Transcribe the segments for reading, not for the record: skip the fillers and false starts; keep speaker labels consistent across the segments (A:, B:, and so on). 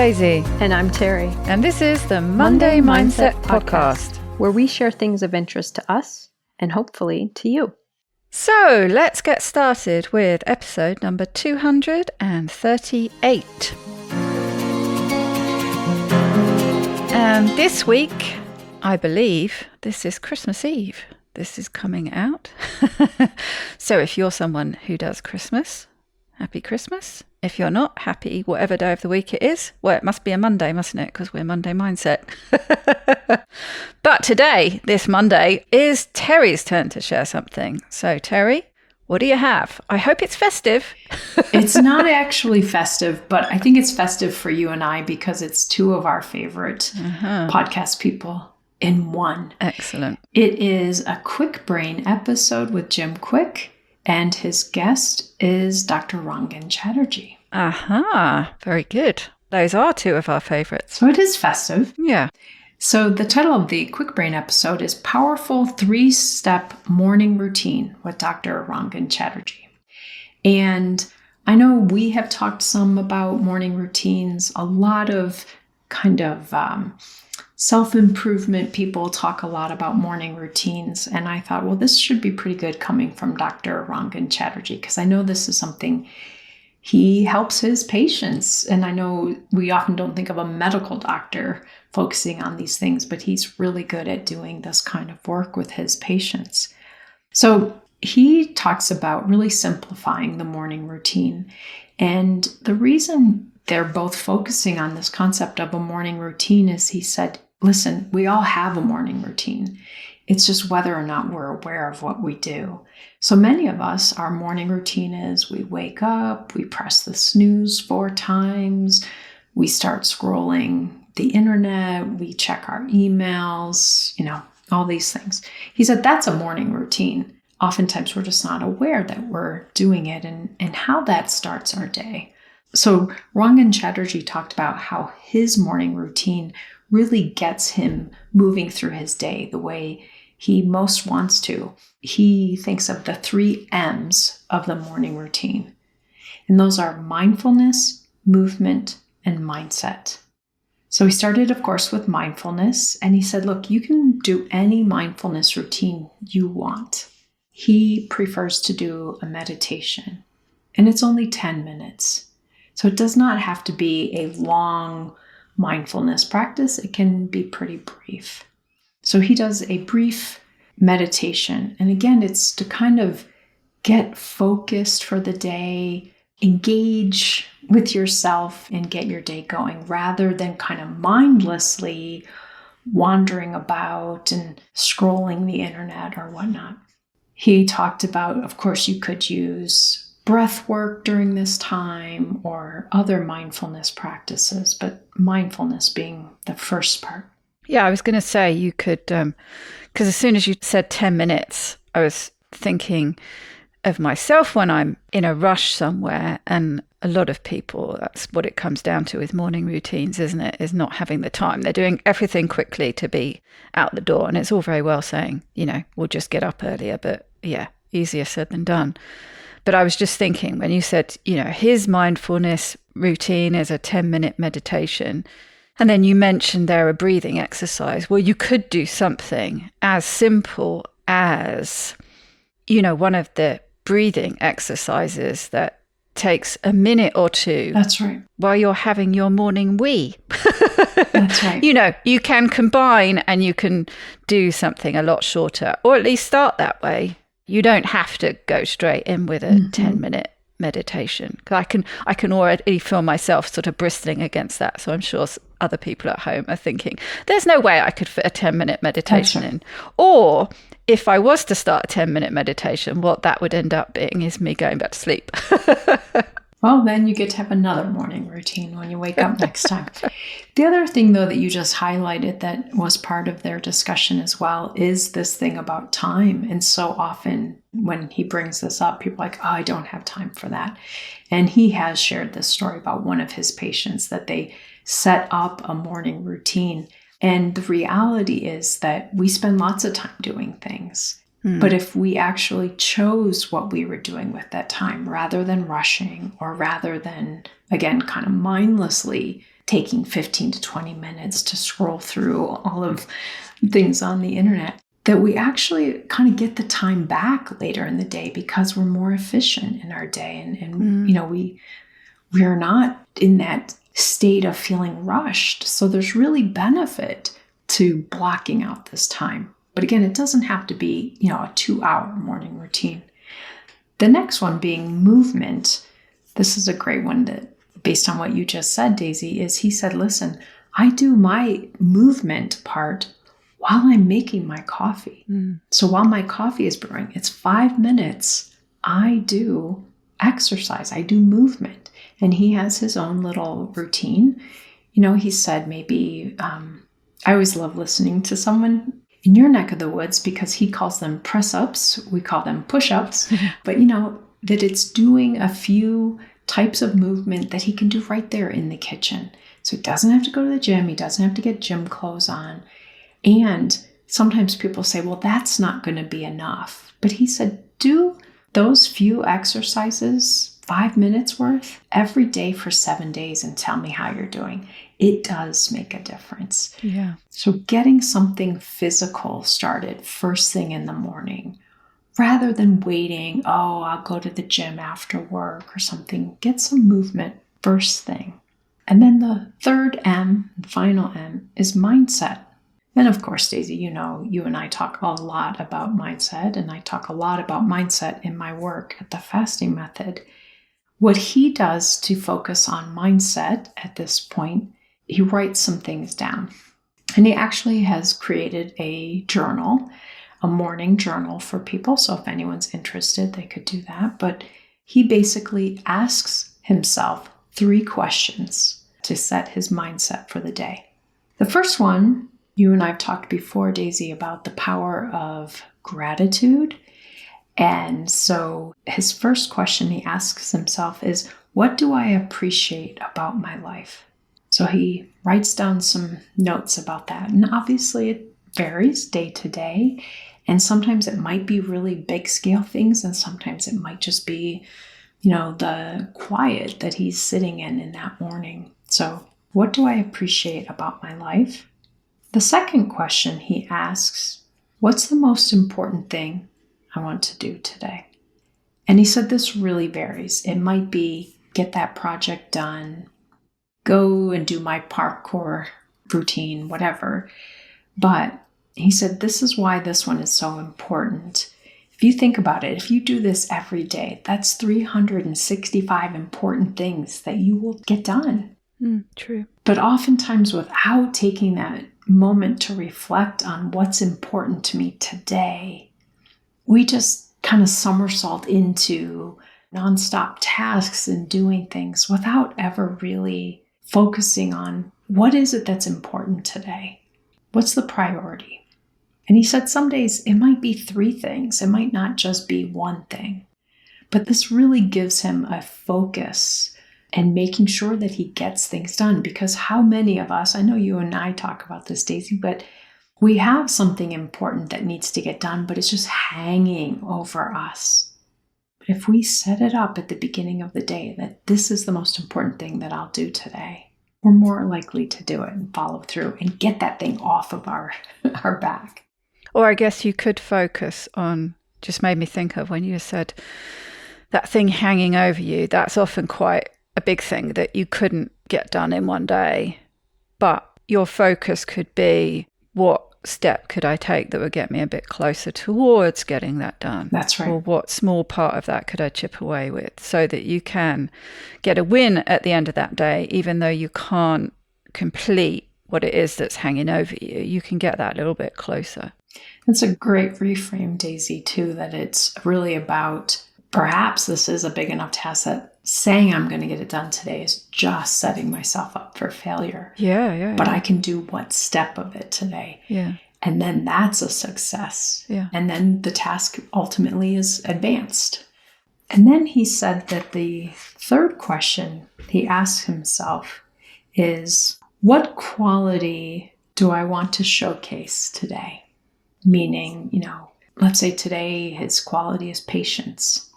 A: Daisy.
B: And I'm Terri.
A: And this is the Monday Mindset Podcast,
B: where we share things of interest to us and hopefully to you.
A: So let's get started with episode number 238. And this week, I believe this is Christmas Eve. This is coming out. So if you're someone who does Christmas, happy Christmas. If you're not, happy whatever day of the week it is. Well, it must be a Monday, mustn't it? Because we're Monday Mindset. But today, this Monday, is Terri's turn to share something. So Terri, what do you have? I hope it's festive.
C: It's not actually festive, but I think it's festive for you and I because it's two of our favorite podcast people in one.
A: Excellent.
C: It is a Kwik Brain episode with Jim Kwik. And his guest is Dr. Rangan Chatterjee.
A: Aha, very good. Those are two of our favorites.
C: So it is festive.
A: Yeah.
C: So the title of the Kwik Brain episode is Powerful 3-Step Morning Routine with Dr. Rangan Chatterjee. And I know we have talked some about morning routines. A lot of kind of self-improvement people talk a lot about morning routines. And I thought, well, this should be pretty good coming from Dr. Rangan Chatterjee, because I know this is something he helps his patients. And I know we often don't think of a medical doctor focusing on these things, but he's really good at doing this kind of work with his patients. So he talks about really simplifying the morning routine. And the reason they're both focusing on this concept of a morning routine is he said, listen, we all have a morning routine. It's just whether or not we're aware of what we do. So many of us, our morning routine is we wake up, we press the snooze 4 times, we start scrolling the internet, we check our emails, all these things. He said that's a morning routine. Oftentimes we're just not aware that we're doing it and how that starts our day. So Rangan Chatterjee talked about how his morning routine really gets him moving through his day the way he most wants to. He thinks of the 3 M's of the morning routine. And those are mindfulness, movement, and mindset. So he started, of course, with mindfulness. And he said, look, you can do any mindfulness routine you want. He prefers to do a meditation. And it's only 10 minutes. So it does not have to be a long mindfulness practice. It can be pretty brief. So he does a brief meditation. And again, it's to kind of get focused for the day, engage with yourself and get your day going rather than kind of mindlessly wandering about and scrolling the internet or whatnot. He talked about, of course, you could use breath work during this time or other mindfulness practices, but mindfulness being the first part.
A: Yeah, I was going to say you could, because as soon as you said 10 minutes, I was thinking of myself when I'm in a rush somewhere. And a lot of people, that's what it comes down to with morning routines, isn't it? Is not having the time. They're doing everything quickly to be out the door. And it's all very well saying, we'll just get up earlier. But yeah, easier said than done. But I was just thinking when you said, his mindfulness routine is a 10-minute meditation. And then you mentioned there a breathing exercise. Well, you could do something as simple as, one of the breathing exercises that takes a minute or two.
C: That's right.
A: While you're having your morning wee.
C: That's right.
A: You can combine and you can do something a lot shorter, or at least start that way. You don't have to go straight in with a 10-minute meditation. I can already feel myself sort of bristling against that. So I'm sure other people at home are thinking, there's no way I could fit a 10-minute meditation in. Or if I was to start a 10-minute meditation, what that would end up being is me going back to sleep.
C: Well, then you get to have another morning routine when you wake up next time. The other thing, though, that you just highlighted that was part of their discussion as well is this thing about time. And so often when he brings this up, people are like, oh, I don't have time for that. And he has shared this story about one of his patients that they set up a morning routine. And the reality is that we spend lots of time doing things. But if we actually chose what we were doing with that time, rather than rushing or rather than, again, kind of mindlessly taking 15 to 20 minutes to scroll through all of things on the internet, that we actually kind of get the time back later in the day because we're more efficient in our day. And we are not in that state of feeling rushed. So there's really benefit to blocking out this time. But again, it doesn't have to be, a 2-hour morning routine. The next one being movement. This is a great one that, based on what you just said, Daisy, is he said, listen, I do my movement part while I'm making my coffee. So while my coffee is brewing, it's 5 minutes. I do exercise. I do movement. And he has his own little routine. He said maybe, I always love listening to someone in your neck of the woods because he calls them press-ups. We call them push-ups. But, that it's doing a few types of movement that he can do right there in the kitchen. So he doesn't have to go to the gym. He doesn't have to get gym clothes on. And sometimes people say, well, that's not going to be enough. But he said, do those few exercises, 5 minutes worth, every day for 7 days and tell me how you're doing. It does make a difference.
A: Yeah.
C: So getting something physical started first thing in the morning, rather than waiting, I'll go to the gym after work or something. Get some movement first thing. And then the third M, final M, is mindset. And of course, Daisy, you and I talk a lot about mindset, and I talk a lot about mindset in my work at the fasting method. What he does to focus on mindset at this point, he writes some things down. And he actually has created a journal, a morning journal for people. So if anyone's interested, they could do that. But he basically asks himself 3 questions to set his mindset for the day. The first one, you and I have talked before, Daisy, about the power of gratitude. And so his first question he asks himself is, what do I appreciate about my life? So he writes down some notes about that. And obviously it varies day to day. And sometimes it might be really big scale things. And sometimes it might just be, the quiet that he's sitting in that morning. So what do I appreciate about my life? The second question he asks, what's the most important thing I want to do today? And he said this really varies. It might be get that project done, go and do my parkour routine, whatever. But he said this is why this one is so important. If you think about it, if you do this every day, that's 365 important things that you will get done.
A: True.
C: But oftentimes without taking that moment to reflect on what's important to me today, we just kind of somersault into nonstop tasks and doing things without ever really focusing on what is it that's important today? What's the priority? And he said some days it might be 3 things. It might not just be one thing. But this really gives him a focus and making sure that he gets things done. Because how many of us, I know you and I talk about this, Daisy, but we have something important that needs to get done, but it's just hanging over us. But if we set it up at the beginning of the day that this is the most important thing that I'll do today, we're more likely to do it and follow through and get that thing off of our back.
A: Or I guess you could focus on, just made me think of when you said that thing hanging over you, that's often quite a big thing that you couldn't get done in one day. But your focus could be, what step could I take that would get me a bit closer towards getting that done?
C: That's right.
A: Or what small part of that could I chip away with, so that you can get a win at the end of that day, even though you can't complete what it is that's hanging over you. You can get that a little bit closer.
C: It's a great reframe, Daisy, too, that it's really about, perhaps this is a big enough task that saying I'm going to get it done today is just setting myself up for failure.
A: Yeah.
C: But I can do one step of it today.
A: Yeah.
C: And then that's a success.
A: Yeah.
C: And then the task ultimately is advanced. And then he said that the third question he asked himself is, what quality do I want to showcase today? Meaning, let's say today his quality is patience.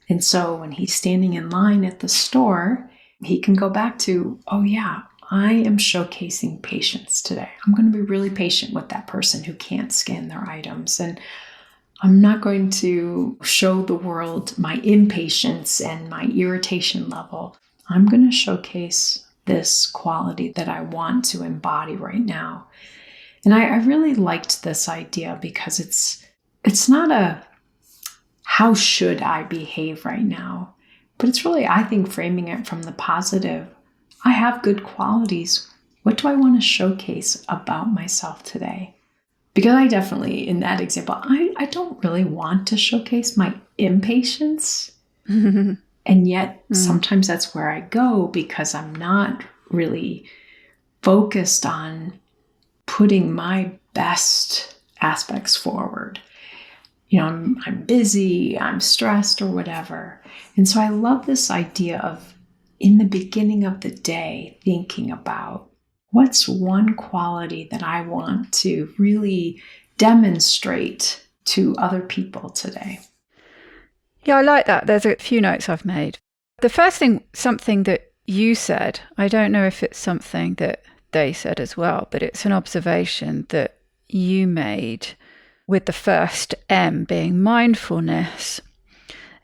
C: And so when he's standing in line at the store, he can go back to, oh yeah, I am showcasing patience today. I'm going to be really patient with that person who can't scan their items. And I'm not going to show the world my impatience and my irritation level. I'm going to showcase this quality that I want to embody right now. And I really liked this idea because it's not a how should I behave right now, but it's really, I think, framing it from the positive. I have good qualities. What do I want to showcase about myself today? Because I definitely, in that example, I don't really want to showcase my impatience. And yet sometimes that's where I go because I'm not really focused on putting my best aspects forward. I'm busy, I'm stressed or whatever. And so I love this idea of in the beginning of the day, thinking about what's one quality that I want to really demonstrate to other people today.
A: Yeah, I like that. There's a few notes I've made. The first thing, something that you said, I don't know if it's something that they said as well, but it's an observation that you made with the first M being mindfulness.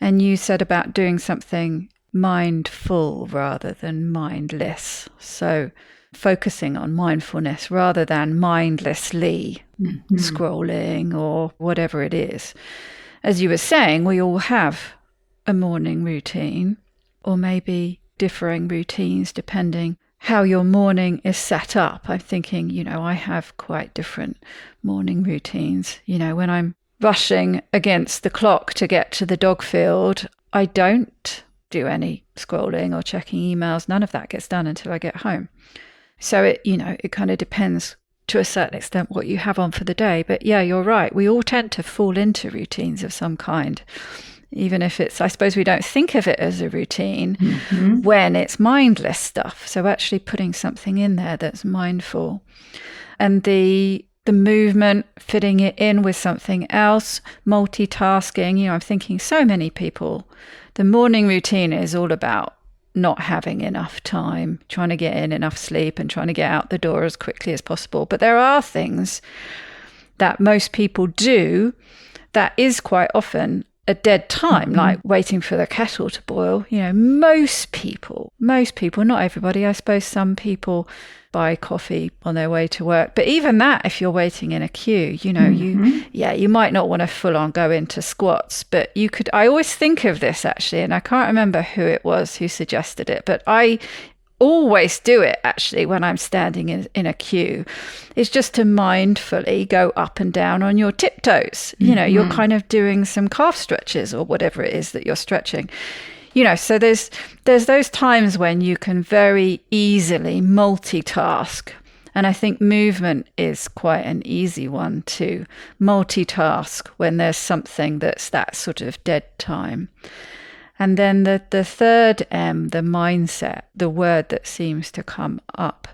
A: And you said about doing something mindful rather than mindless. So focusing on mindfulness rather than mindlessly scrolling or whatever it is. As you were saying, we all have a morning routine, or maybe differing routines depending how your morning is set up. I'm thinking, I have quite different morning routines. When I'm rushing against the clock to get to the dog field, I don't do any scrolling or checking emails. None of that gets done until I get home. So it kind of depends to a certain extent what you have on for the day. But yeah, you're right. We all tend to fall into routines of some kind, even if I suppose we don't think of it as a routine when it's mindless stuff. So actually putting something in there that's mindful. And the movement, fitting it in with something else, multitasking. I'm thinking so many people, the morning routine is all about not having enough time, trying to get in enough sleep and trying to get out the door as quickly as possible. But there are things that most people do that is quite often a dead time, like waiting for the kettle to boil. Most people, not everybody, I suppose some people buy coffee on their way to work. But even that, if you're waiting in a queue, you might not want to full on go into squats, but you could. I always think of this actually, and I can't remember who it was who suggested it, but I always do it actually when I'm standing in a queue. It's just to mindfully go up and down on your tiptoes. You're kind of doing some calf stretches or whatever it is that you're stretching. So there's those times when you can very easily multitask. And I think movement is quite an easy one to multitask when there's something that's that sort of dead time. And then the third M, the mindset, the word that seems to come up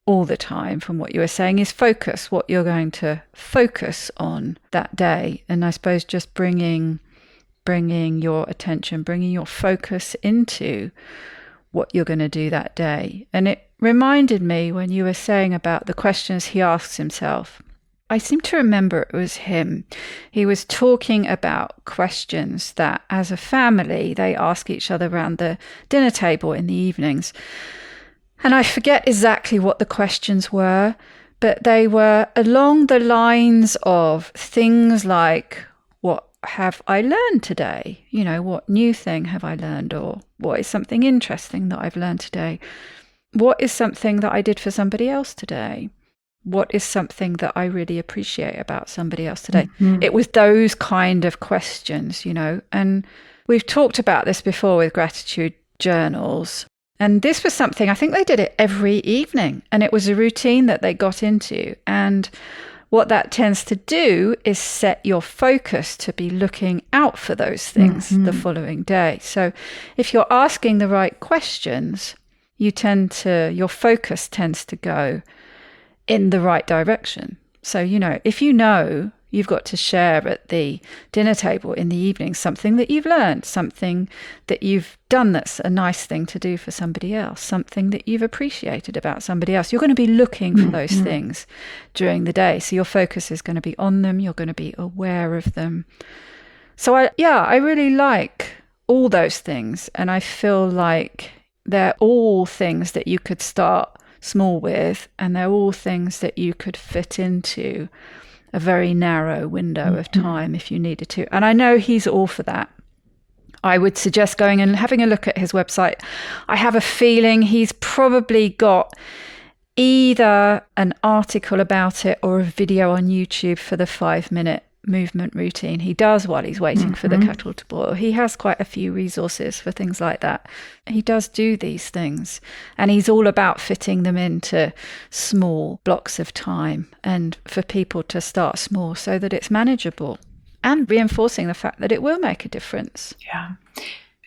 A: all the time from what you were saying is focus, what you're going to focus on that day. And I suppose just bringing your attention, bringing your focus into what you're going to do that day. And it reminded me when you were saying about the questions he asks himself. I seem to remember it was him. He was talking about questions that as a family, they ask each other around the dinner table in the evenings. And I forget exactly what the questions were, but they were along the lines of things like, what have I learned today? What new thing have I learned? Or what is something interesting that I've learned today? What is something that I did for somebody else today? What is something that I really appreciate about somebody else today? It was those kind of questions, and we've talked about this before with gratitude journals. And this was something, I think they did it every evening, and it was a routine that they got into. And what that tends to do is set your focus to be looking out for those things the following day. So if you're asking the right questions, your focus tends to go in the right direction. So, if You've got to share at the dinner table in the evening something that you've learned, something that you've done that's a nice thing to do for somebody else, something that you've appreciated about somebody else. You're going to be looking for those things during the day. So your focus is going to be on them. You're going to be aware of them. So I really like all those things. And I feel like they're all things that you could start small with, and they're all things that you could fit into a very narrow window of time if you needed to. And I know he's all for that. I would suggest going and having a look at his website. I have a feeling he's probably got either an article about it or a video on YouTube for the 5-minute movement routine he does while he's waiting for the kettle to boil. He has quite a few resources for things like that. He does do these things, and he's all about fitting them into small blocks of time and for people to start small so that it's manageable, and reinforcing the fact that it will make a difference.
C: Yeah.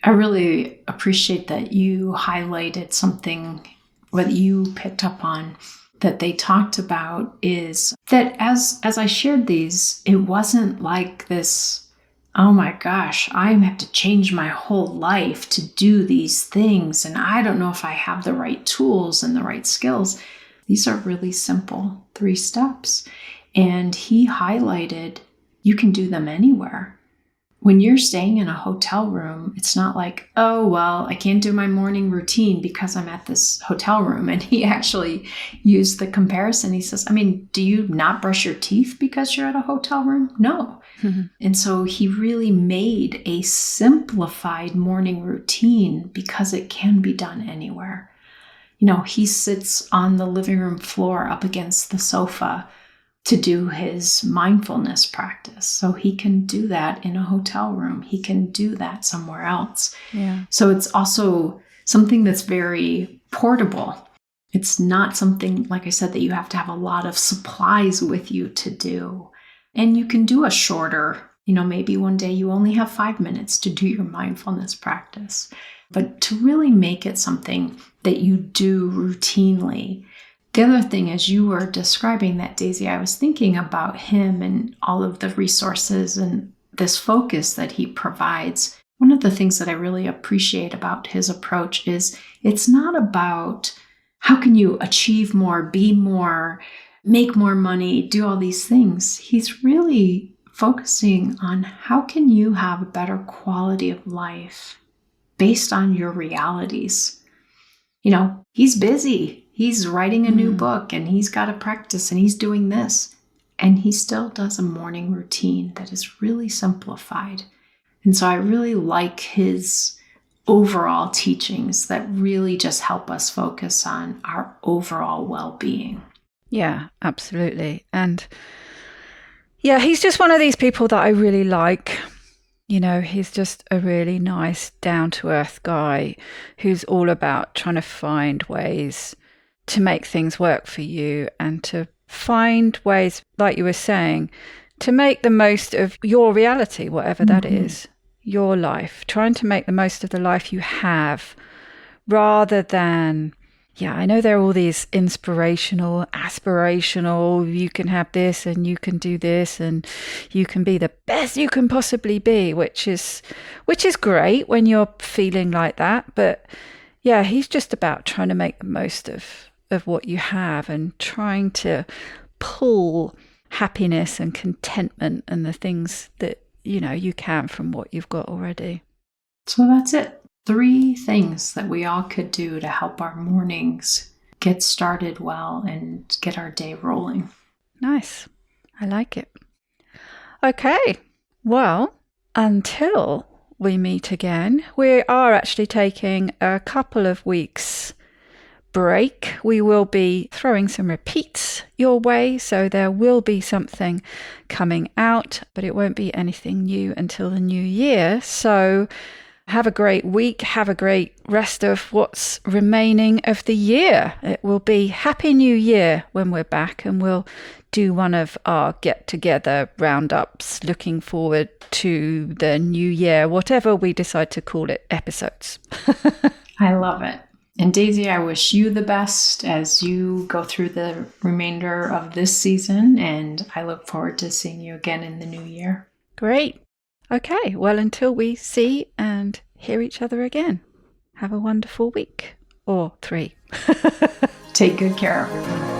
C: I really appreciate that you highlighted something what you picked up on that they talked about, is that as I shared these, it wasn't like this, oh my gosh, I have to change my whole life to do these things, and I don't know if I have the right tools and the right skills. These are really simple 3 steps. And he highlighted you can do them anywhere. When you're staying in a hotel room, it's not like, oh, well, I can't do my morning routine because I'm at this hotel room. And he actually used the comparison. He says, I mean, do you not brush your teeth because you're at a hotel room? No. And so he really made a simplified morning routine because it can be done anywhere. You know, he sits on the living room floor up against the sofa to do his mindfulness practice. So he can do that in a hotel room. He can do that somewhere else.
A: Yeah.
C: So it's also something that's very portable. It's not something, like I said, that you have to have a lot of supplies with you to do. And you can do a shorter, maybe one day you only have 5 minutes to do your mindfulness practice. But to really make it something that you do routinely. The other thing, as you were describing that, Daisy, I was thinking about him and all of the resources and this focus that he provides. One of the things that I really appreciate about his approach is it's not about how can you achieve more, be more, make more money, do all these things. He's really focusing on how can you have a better quality of life based on your realities. He's busy. He's writing a new book and he's got to practice and he's doing this. And he still does a morning routine that is really simplified. And so I really like his overall teachings that really just help us focus on our overall well-being.
A: Yeah, absolutely. And yeah, he's just one of these people that I really like. He's just a really nice, down-to-earth guy who's all about trying to find ways to make things work for you and to find ways, like you were saying, to make the most of your reality, whatever that is, your life, trying to make the most of the life you have rather than, I know there are all these inspirational, aspirational, you can have this and you can do this and you can be the best you can possibly be, which is great when you're feeling like that. But yeah, he's just about trying to make the most of what you have and trying to pull happiness and contentment and the things that, you can from what you've got already.
C: So that's it. 3 things that we all could do to help our mornings get started well and get our day rolling.
A: Nice. I like it. Okay. Well, until we meet again, we are actually taking a couple of weeks break. We will be throwing some repeats your way, so there will be something coming out, but it won't be anything new until the new year. So have a great week. Have a great rest of what's remaining of the year. It will be Happy New Year when we're back, and we'll do one of our get-together roundups looking forward to the new year, whatever we decide to call it, episodes.
C: I love it. And Daisy, I wish you the best as you go through the remainder of this season, and I look forward to seeing you again in the new year.
A: Great. Okay, well, until we see and hear each other again, have a wonderful week. Or 3.
C: Take good care, everyone.